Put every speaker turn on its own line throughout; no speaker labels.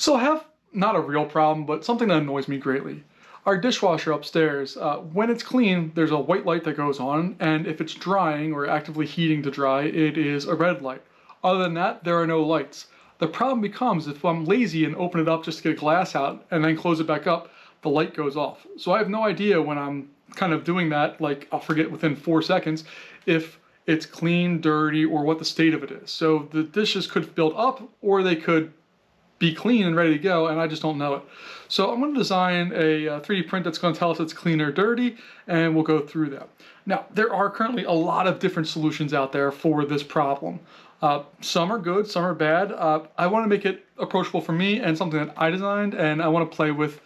So I have not a real problem, but something that annoys me greatly. Our dishwasher upstairs, when it's clean, there's a white light that goes on, and if it's drying or actively heating to dry, it is a red light. Other than that, there are no lights. The problem becomes if I'm lazy and open it up just to get glass out and then close it back up, the light goes off. So I have no idea when I'm kind of doing that, like I'll forget within 4 seconds, if it's clean, dirty, or what the state of it is. So the dishes could build up or they could be clean and ready to go, and I just don't know it. So I'm going to design a 3D print that's going to tell us it's clean or dirty, and we'll go through that. Now, there are currently a lot of different solutions out there for this problem. Some are good, some are bad. I want to make it approachable for me and something that I designed, and I want to play with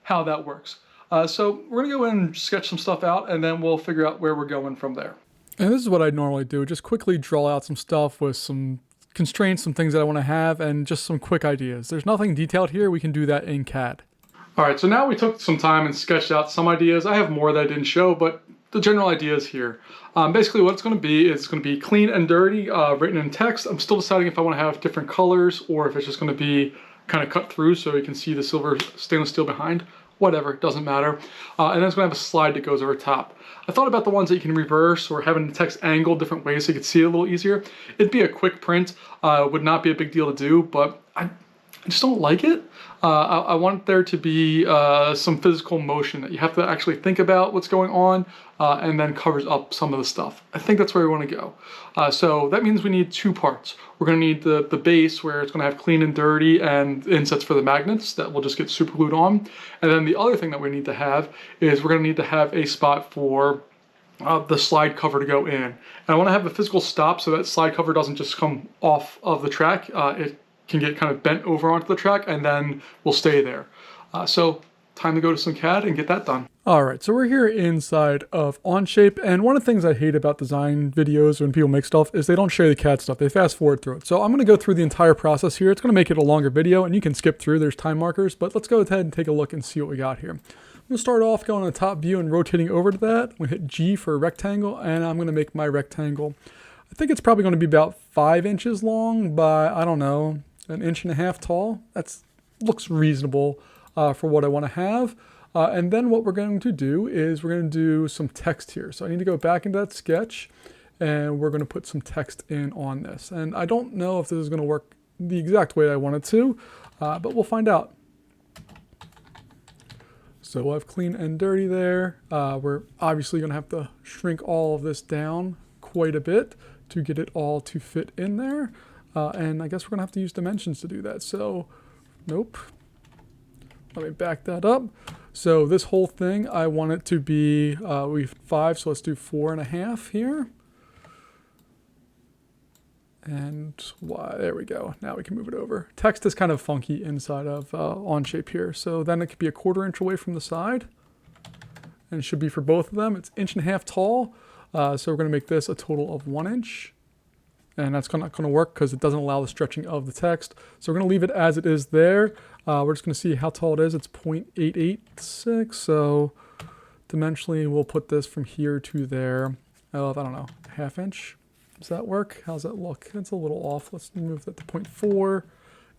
how that works. So we're going to go in and sketch some stuff out, and then we'll figure out where we're going from there.
And this is what I'd normally do, just quickly draw out some stuff with some constraints, some things that I want to have, and just some quick ideas. There's nothing detailed here, we can do that in CAD.
All right, so now we took some time and sketched out some ideas. I have more that I didn't show, but the general idea is here. Basically what it's going to be is it's going to be clean and dirty, written in text. I'm still deciding if I want to have different colors or if it's just going to be kind of cut through so you can see the silver stainless steel behind. Whatever, it doesn't matter. And then it's going to have a slide that goes over top. I thought about the ones that you can reverse or having the text angled different ways so you could see it a little easier. It'd be a quick print, would not be a big deal to do, but I just don't like it. I want there to be some physical motion that you have to actually think about what's going on and then covers up some of the stuff. I think that's where we want to go. So that means we need two parts. We're going to need the base where it's going to have clean and dirty and insets for the magnets that will just get super glued on. And then the other thing that we need to have is we're going to need to have a spot for the slide cover to go in. And I want to have a physical stop so that slide cover doesn't just come off of the track. It can get kind of bent over onto the track and then we'll stay there. So time to go to some CAD and get that done.
All right, so we're here inside of Onshape, and one of the things I hate about design videos when people make stuff is they don't show the CAD stuff. They fast forward through it. So I'm going to go through the entire process here. It's going to make it a longer video, and you can skip through. There's time markers, but let's go ahead and take a look and see what we got here. I'm going to start off going to the top view and rotating over to that. I'm going to hit G for a rectangle, and I'm going to make my rectangle. I think it's probably going to be about 5 inches long by, I don't know, 1.5 inches tall. That looks reasonable for what I want to have. And then what we're going to do is we're going to do some text here. So I need to go back into that sketch and we're going to put some text in on this. And I don't know if this is going to work the exact way I want it to, but we'll find out. So we'll have clean and dirty there. We're obviously going to have to shrink all of this down quite a bit to get it all to fit in there. And I guess we're going to have to use dimensions to do that. So, nope. Let me back that up. So this whole thing, I want it to be, we have 5, so let's do 4.5 here. And there we go. Now we can move it over. Text is kind of funky inside of Onshape here. So then it could be 1/4 inch away from the side. And it should be for both of them. It's 1.5 inches tall. So we're going to make this a total of 1 inch. And that's not going to work because it doesn't allow the stretching of the text. So we're going to leave it as it is there. We're just going to see how tall it is. It's 0.886. So dimensionally, we'll put this from here to there. I don't know, 1/2 inch. Does that work? How's that look? It's a little off. Let's move that to 0.4.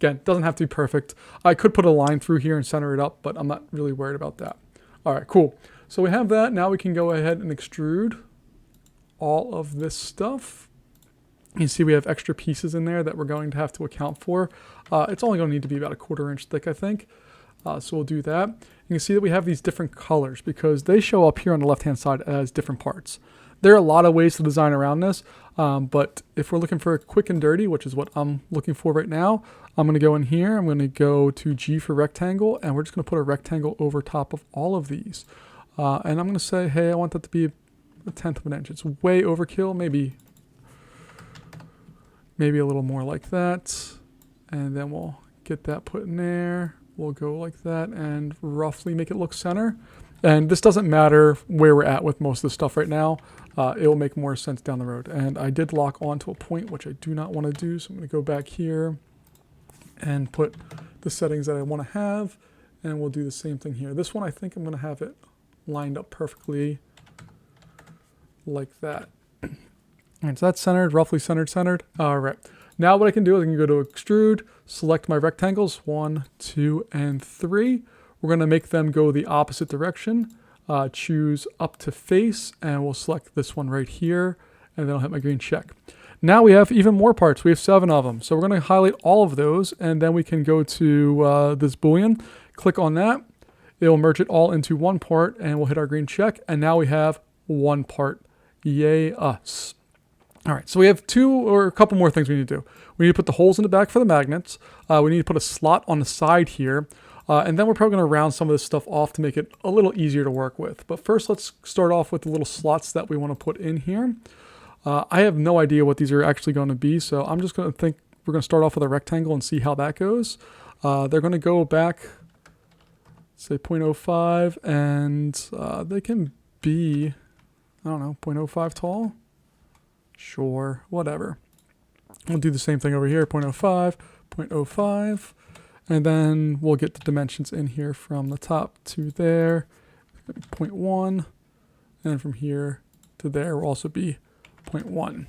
Again, it doesn't have to be perfect. I could put a line through here and center it up, but I'm not really worried about that. All right, cool. So we have that. Now we can go ahead and extrude all of this stuff. You see we have extra pieces in there that we're going to have to account for. It's only going to need to be about 1/4 inch thick, I think. So we'll do that. You can see that we have these different colors because they show up here on the left-hand side as different parts. There are a lot of ways to design around this, but if we're looking for quick and dirty, which is what I'm looking for right now, I'm going to go in here. I'm going to go to G for rectangle, and we're just going to put a rectangle over top of all of these. And I'm going to say, hey, I want that to be 1/10 of an inch. It's way overkill, maybe a little more like that, and then we'll get that put in there. We'll go like that and roughly make it look center. And this doesn't matter where we're at with most of the stuff right now. It will make more sense down the road. And I did lock onto a point, which I do not want to do. So I'm going to go back here and put the settings that I want to have. And we'll do the same thing here. This one, I think I'm going to have it lined up perfectly like that. And so that's centered, roughly centered. All right. Now what I can do is I can go to extrude, select my rectangles, 1, 2, and 3. We're going to make them go the opposite direction. Choose up to face, and we'll select this one right here, and then I'll hit my green check. Now we have even more parts. We have 7 of them. So we're going to highlight all of those, and then we can go to this Boolean, click on that. It'll merge it all into one part, and we'll hit our green check, and now we have one part. Yay us. All right, so we have 2 or a couple more things we need to do. We need to put the holes in the back for the magnets. We need to put a slot on the side here. And then we're probably going to round some of this stuff off to make it a little easier to work with. But first, let's start off with the little slots that we want to put in here. I have no idea what these are actually going to be, so I'm just going to think we're going to start off with a rectangle and see how that goes. They're going to go back, say 0.05, and they can be, I don't know, 0.05 tall. Sure, whatever. We'll do the same thing over here, 0.05, 0.05. And then we'll get the dimensions in here from the top to there, 0.1. And from here to there will also be 0.1.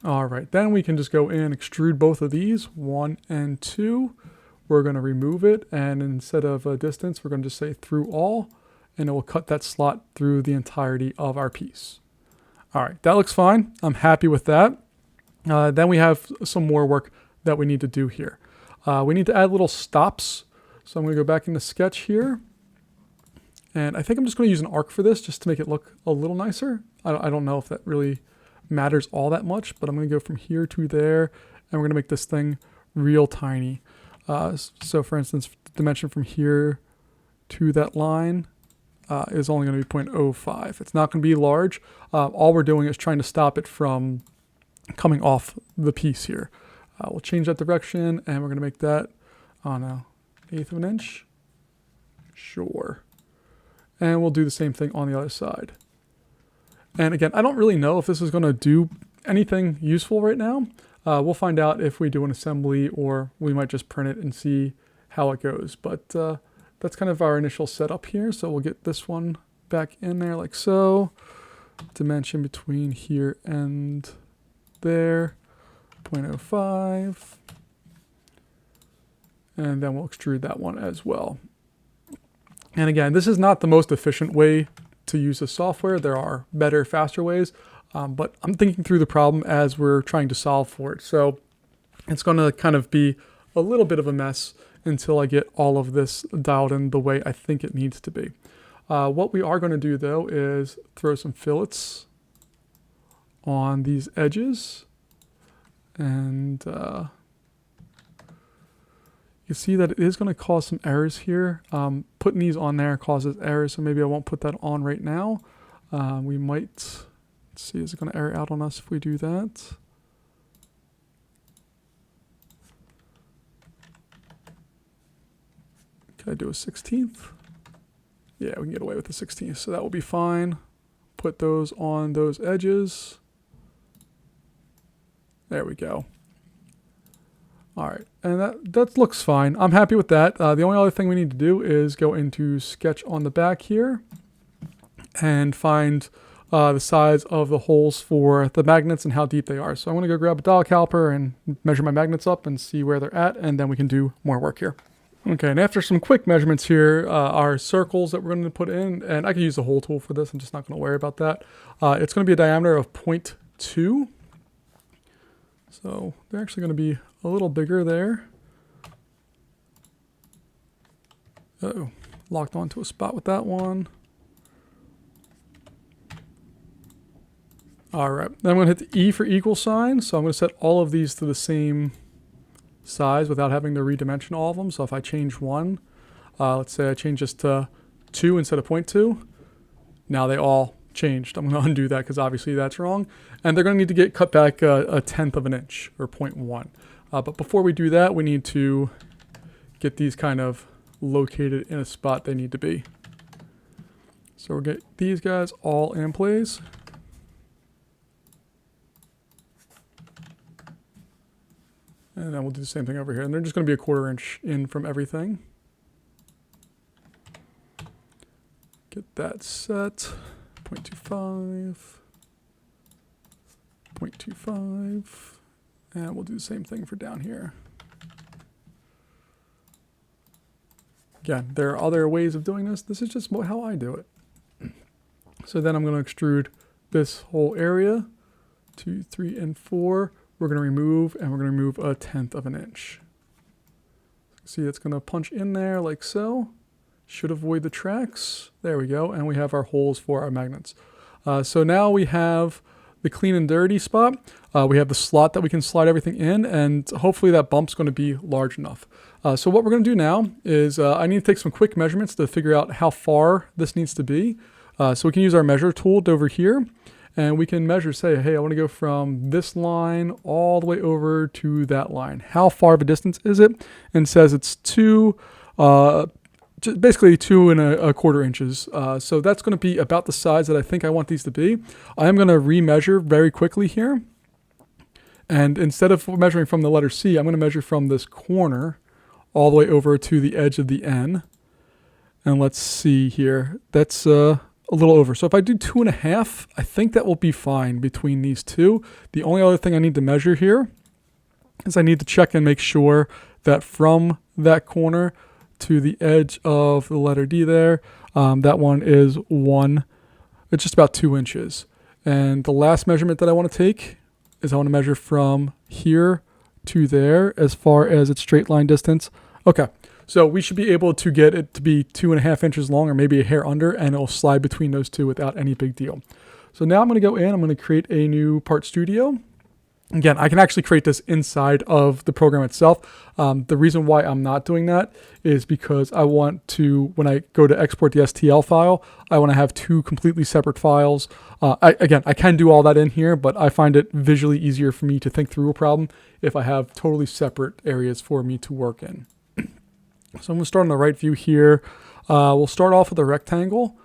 All right, then we can just go in, extrude both of these, 1 and 2. We're going to remove it, and instead of a distance, we're going to just say through all, and it will cut that slot through the entirety of our piece. All right, that looks fine. I'm happy with that. Then we have some more work that we need to do here. We need to add little stops. So I'm going to go back into Sketch here. And I think I'm just going to use an arc for this just to make it look a little nicer. I don't know if that really matters all that much, but I'm going to go from here to there, and we're going to make this thing real tiny. So for instance, the dimension from here to that line is only going to be 0.05. It's not going to be large. All we're doing is trying to stop it from coming off the piece here. We'll change that direction, and we're going to make that, oh no, 1/8 of an inch. Sure. And we'll do the same thing on the other side. And again, I don't really know if this is going to do anything useful right now. We'll find out if we do an assembly, or we might just print it and see how it goes. But that's kind of our initial setup here. So we'll get this one back in there like so. Dimension between here and there, 0.05. And then we'll extrude that one as well. And again, this is not the most efficient way to use the software. There are better, faster ways. But I'm thinking through the problem as we're trying to solve for it. So it's going to kind of be a little bit of a mess until I get all of this dialed in the way I think it needs to be. What we are going to do, though, is throw some fillets on these edges. And you see that it is going to cause some errors here. Putting these on there causes errors, so maybe I won't put that on right now. We might, let's see, is it going to error out on us if we do that? Can I do a 16th? Yeah, we can get away with the 16th, so that will be fine. Put those on those edges. There we go. All right, and that looks fine. I'm happy with that. The only other thing we need to do is go into Sketch on the back here and find the size of the holes for the magnets and how deep they are. So I'm going to go grab a dial caliper and measure my magnets up and see where they're at, and then we can do more work here. Okay, and after some quick measurements here, our circles that we're going to put in, and I can use the hole tool for this. I'm just not going to worry about that. It's going to be a diameter of 0.2. So they're actually going to be a little bigger there. Uh-oh, locked onto a spot with that one. All right, then I'm going to hit the E for equal sign. So I'm going to set all of these to the same size without having to redimension all of them. So if I change one, let's say I change this to 2 instead of 0.2, now they all changed. I'm going to undo that because obviously that's wrong. And they're going to need to get cut back a 1/10 of an inch or 0.1. But before we do that, we need to get these kind of located in a spot they need to be. So we'll get these guys all in place. And then we'll do the same thing over here. And they're just going to be a 1/4 inch in from everything. Get that set. 0.25. 0.25. And we'll do the same thing for down here. Again, there are other ways of doing this. This is just how I do it. So then I'm going to extrude this whole area, 2, 3, and 4. We're going to remove, and we're going to remove 1/10 of an inch. See, it's going to punch in there like so. Should avoid the tracks. There we go. And we have our holes for our magnets. So now we have the clean and dirty spot. We have the slot that we can slide everything in, and hopefully that bump's going to be large enough. So what we're going to do now is I need to take some quick measurements to figure out how far this needs to be. So we can use our measure tool over here, and we can measure, say, hey, I want to go from this line all the way over to that line. How far of a distance is it? And it says it's basically 2 1/4 inches. So that's going to be about the size that I think I want these to be. I am going to remeasure very quickly here. And instead of measuring from the letter C, I'm going to measure from this corner all the way over to the edge of the N. And let's see here. That's a little over. So if I do 2 1/2, I think that will be fine between these two. The only other thing I need to measure here is I need to check and make sure that from that corner to the edge of the letter D there, that one is it's just about 2 inches. And the last measurement that I want to take is I want to measure from here to there as far as its straight line distance. Okay, so we should be able to get it to be 2 1/2 inches long, or maybe a hair under, and it'll slide between those two without any big deal. So now I'm going to go in, I'm going to create a new part studio. Again, I can actually create this inside of the program itself. The reason why I'm not doing that is because I want to, when I go to export the STL file, I want to have 2 completely separate files. I can do all that in here, but I find it visually easier for me to think through a problem if I have totally separate areas for me to work in. So I'm going to start on the right view here. We'll start off with a rectangle,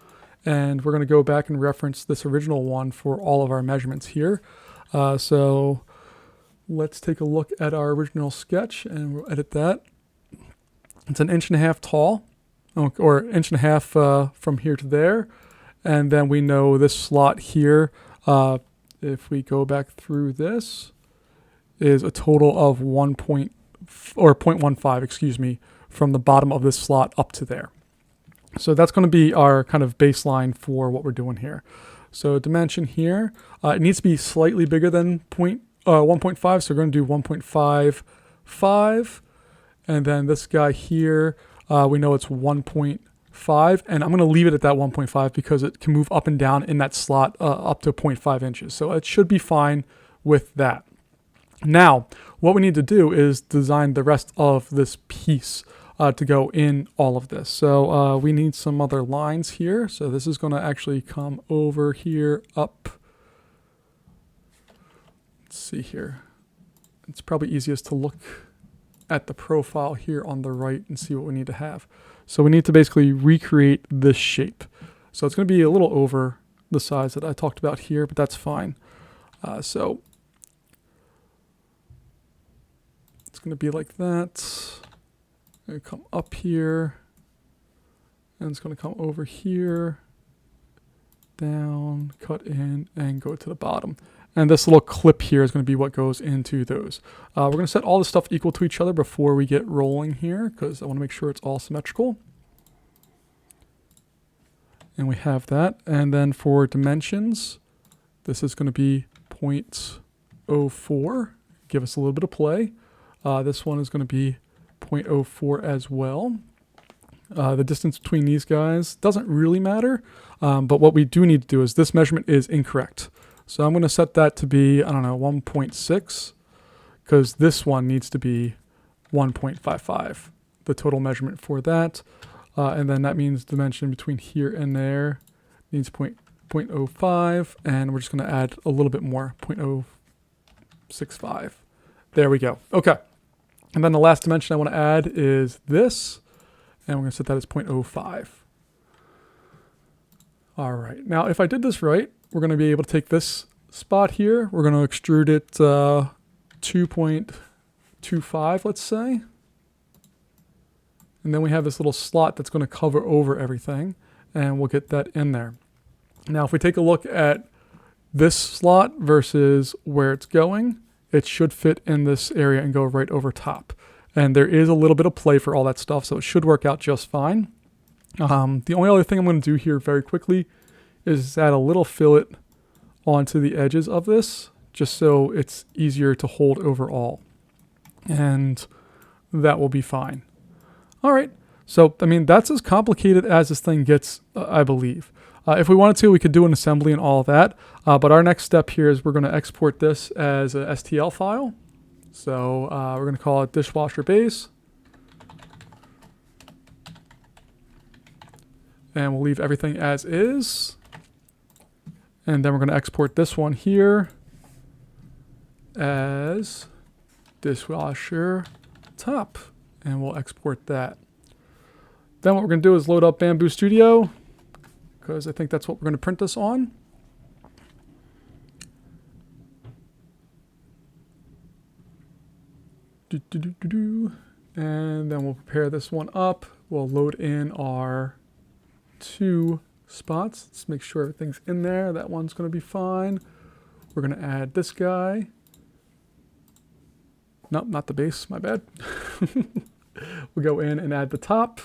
and we're going to go back and reference this original one for all of our measurements here. So let's take a look at our original sketch, and we'll edit that. It's 1.5 inches tall, or 1.5 inches from here to there. And then we know this slot here, if we go back through this, is a total of 0.15, excuse me, from the bottom of this slot up to there. So that's going to be our kind of baseline for what we're doing here. So dimension here, it needs to be slightly bigger than 1.5, so we're going to do 1.55, and then this guy here, we know it's 1.5, and I'm going to leave it at that 1.5 because it can move up and down in that slot up to 0.5 inches, so it should be fine with that. Now, what we need to do is design the rest of this piece to go in all of this. So we need some other lines here. So this is going to actually come over here up. Let's see here. It's probably easiest to look at the profile here on the right and see what we need to have. So we need to basically recreate this shape. So it's going to be a little over the size that I talked about here, but that's fine. So it's going to be like that. Going to come up here, and it's going to come over here, down, cut in, and go to the bottom. And this little clip here is going to be what goes into those. We're going to set all this stuff equal to each other before we get rolling here, because I want to make sure it's all symmetrical. And we have that. And then for dimensions, this is going to be 0.04. Give us a little bit of play. This one is going to be 0.04 as well. The distance between these guys doesn't really matter, but what we do need to do is this measurement is incorrect. So I'm going to set that to be, 1.6, because this one needs to be 1.55, the total measurement for that. And then that means dimension between here and there needs 0.05, and we're just going to add a little bit more, 0.065. There we go. Okay. And then the last dimension I want to add is this, and we're going to set that as 0.05. All right. Now, if I did this right, we're going to be able to take this spot here. We're going to extrude it 2.25, let's say. And then we have this little slot that's going to cover over everything, and we'll get that in there. Now, if we take a look at this slot versus where it's going, it should fit in this area and go right over top. And there is a little bit of play for all that stuff, so it should work out just fine. The only other thing I'm going to do here very quickly is add a little fillet onto the edges of this, just so it's easier to hold overall. And that will be fine. All right. So, I mean, that's as complicated as this thing gets, I believe. If we wanted to, we could do an assembly and all of that. But our next step here is we're going to export this as a STL file. So we're going to call it dishwasher base. And we'll leave everything as is. And then we're going to export this one here as dishwasher top. And we'll export that. Then what we're going to do is load up Bamboo Studio, because I think that's what we're going to print this on. And then we'll prepare this one up. We'll load in our 2 spots. Let's make sure everything's in there. That one's going to be fine. We're going to add this guy. Nope, not the base, my bad. We'll go in and add the top.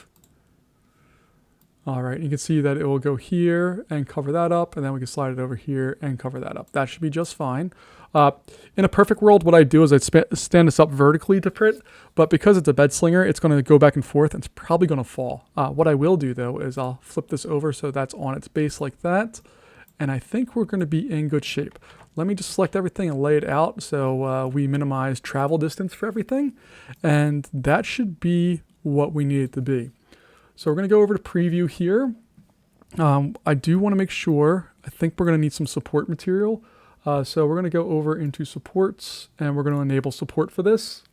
All right, you can see that it will go here and cover that up, and then we can slide it over here and cover that up. That should be just fine. In a perfect world, what I'd do is I'd stand this up vertically to print, but because it's a bed slinger, it's going to go back and forth, and it's probably going to fall. What I will do, though, is I'll flip this over so that's on its base like that, and I think we're going to be in good shape. Let me just select everything and lay it out so we minimize travel distance for everything, and that should be what we need it to be. So we're going to go over to preview here. I do want to make sure, I think we're going to need some support material. So we're going to go over into supports and we're going to enable support for this.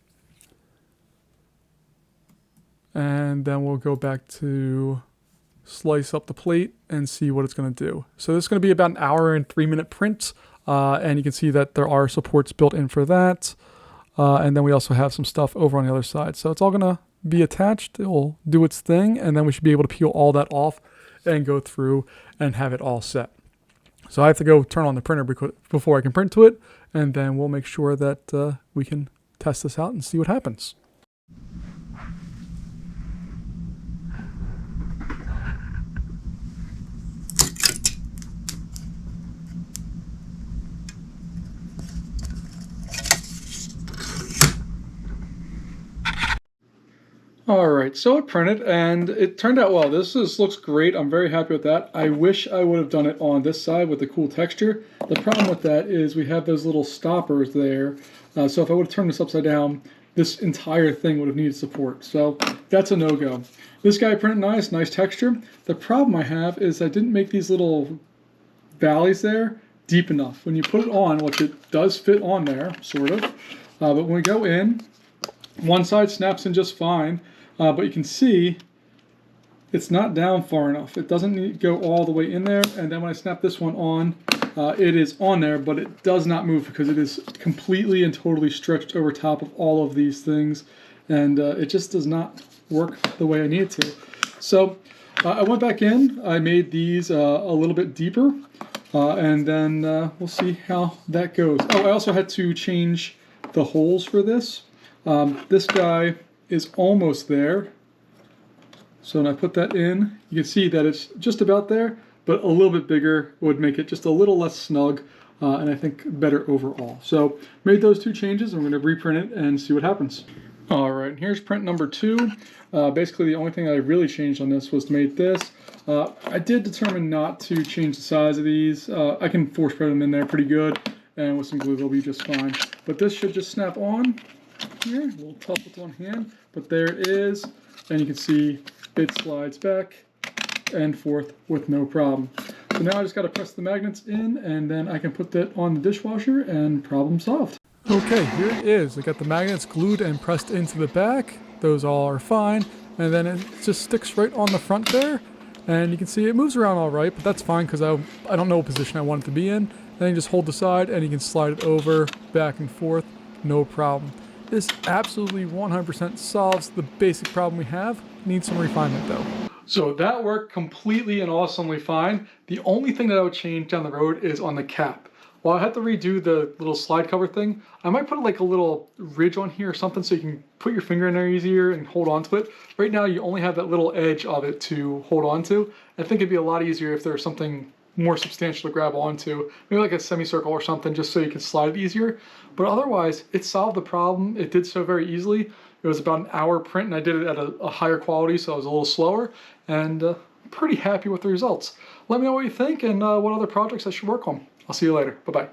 And then we'll go back to slice up the plate and see what it's going to do. So this is going to be about an hour and 3-minute print. And you can see that there are supports built in for that. And then we also have some stuff over on the other side. So it's all going to be attached. It will do its thing, and then we should be able to peel all that off and go through and have it all set. So I have to go turn on the printer before I can print to it, and then we'll make sure that we can test this out and see what happens.
Alright, so it printed and it turned out well. This looks great. I'm very happy with that. I wish I would have done it on this side with the cool texture. The problem with that is we have those little stoppers there. So if I would have turned this upside down, this entire thing would have needed support. So that's a no-go. This guy printed nice texture. The problem I have is I didn't make these little valleys there deep enough. When you put it on, which it does fit on there, sort of, but when we go in, one side snaps in just fine. But you can see it's not down far enough. It doesn't need to go all the way in there. And then when I snap this one on, it is on there, but it does not move because it is completely and totally stretched over top of all of these things. And it just does not work the way I need it to. So I went back in. I made these a little bit deeper. And then we'll see how that goes. Oh, I also had to change the holes for this. This guy is almost there. So when I put that in, you can see that it's just about there, but a little bit bigger would make it just a little less snug, and I think better overall. So made those 2 changes, and we're going to reprint it and see what happens. All right, here's print number 2. Basically the only thing I really changed on this was to make this. I did determine not to change the size of these. I can force spread them in there pretty good, and with some glue they'll be just fine. But this should just snap on. Here, a little tough with one hand, but there it is, and you can see it slides back and forth with no problem. So now I just got to press the magnets in, and then I can put that on the dishwasher, and problem solved.
Okay, here it is. I got the magnets glued and pressed into the back. Those all are fine, and then it just sticks right on the front there, and you can see it moves around all right, but that's fine because I don't know what position I want it to be in. Then you just hold the side, and you can slide it over, back and forth, no problem. This absolutely 100% solves the basic problem we have. Needs some refinement though.
So that worked completely and awesomely fine. The only thing that I would change down the road is on the cap. Well, I had to redo the little slide cover thing. I might put like a little ridge on here or something so you can put your finger in there easier and hold on to it. Right now you only have that little edge of it to hold on to. I think it'd be a lot easier if there's something more substantial to grab onto. Maybe like a semicircle or something just so you can slide it easier. But otherwise, it solved the problem. It did so very easily. It was about an hour print and I did it at a higher quality, so I was a little slower. And pretty happy with the results. Let me know what you think and what other projects I should work on. I'll see you later. Bye-bye.